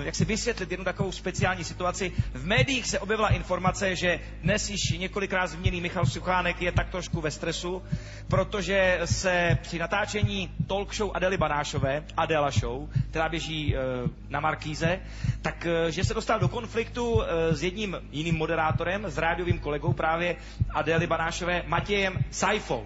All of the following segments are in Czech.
jak si vysvětlit jednu takovou speciální situaci. V médiích se objevila informace, že dnes již několikrát zmíněný Michal Suchánek je tak trošku ve stresu, protože se při natáčení talk show Adély Banášové, Adéla Show, která běží na Markíze, tak že se dostal do konfliktu s jedním jiným moderátorem, s rádiovým kolegou právě Adély Banášové, Matějem Saifou.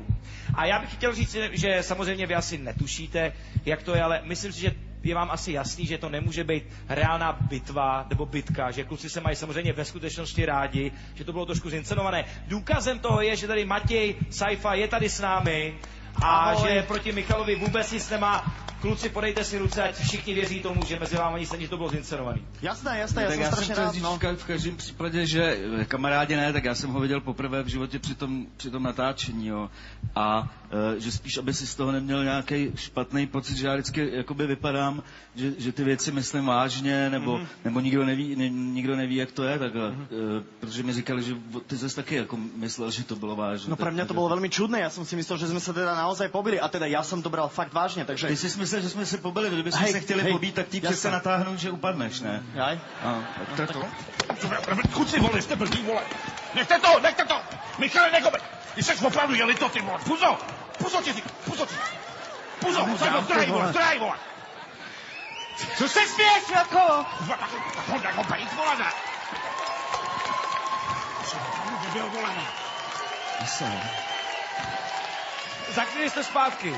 A já bych chtěl říct, že samozřejmě vy asi netušíte, jak to je, ale myslím si, že je vám asi jasný, že to nemůže být reálná bitva nebo bitka, že kluci se mají samozřejmě ve skutečnosti rádi, že to bylo trošku zinscenované. Důkazem toho je, že tady Matěj Saifa je tady s námi a ahoj. Že proti Michalovi vůbec nic nemá. Kluci, podejte si ruce, ať všichni věří tomu, že mezi vámi nic není, že to bylo zinscenovaný. Jasné, já jsem strašně rád. V každém případě, že kamarádi ne, tak já jsem ho viděl poprvé v životě při tom natáčení, jo. A že spíš, aby si z toho neměl nějaký špatný pocit, že já vždycky jakoby vypadám, že ty věci myslím vážně, nebo nikdo neví, jak to je, takhle. Protože mi říkali, že ty zase taky jako myslel, že to bylo vážné. No pro mě to bylo velmi čudné, já jsem si myslel, že jsme se teda naozaj pobili a teda já jsem to bral fakt vážně, takže... Ty jsi myslel, že jsme se pobili, kdybychom se chtěli pobít, tak ti přece natáhnou, že upadneš, ne? Jaj? Tak to. Kluci, vole, jste blbý, vole. Nechte to! Michale, nekobe! Ty seš opravdu jeli to, ty vole, puzo ti, zdrhej, vole. Co se směješ, jako? Tak ho bejt, vole, ne. Jsem opravdu nebyl, vole, ne. Za chvíli jste zpátky.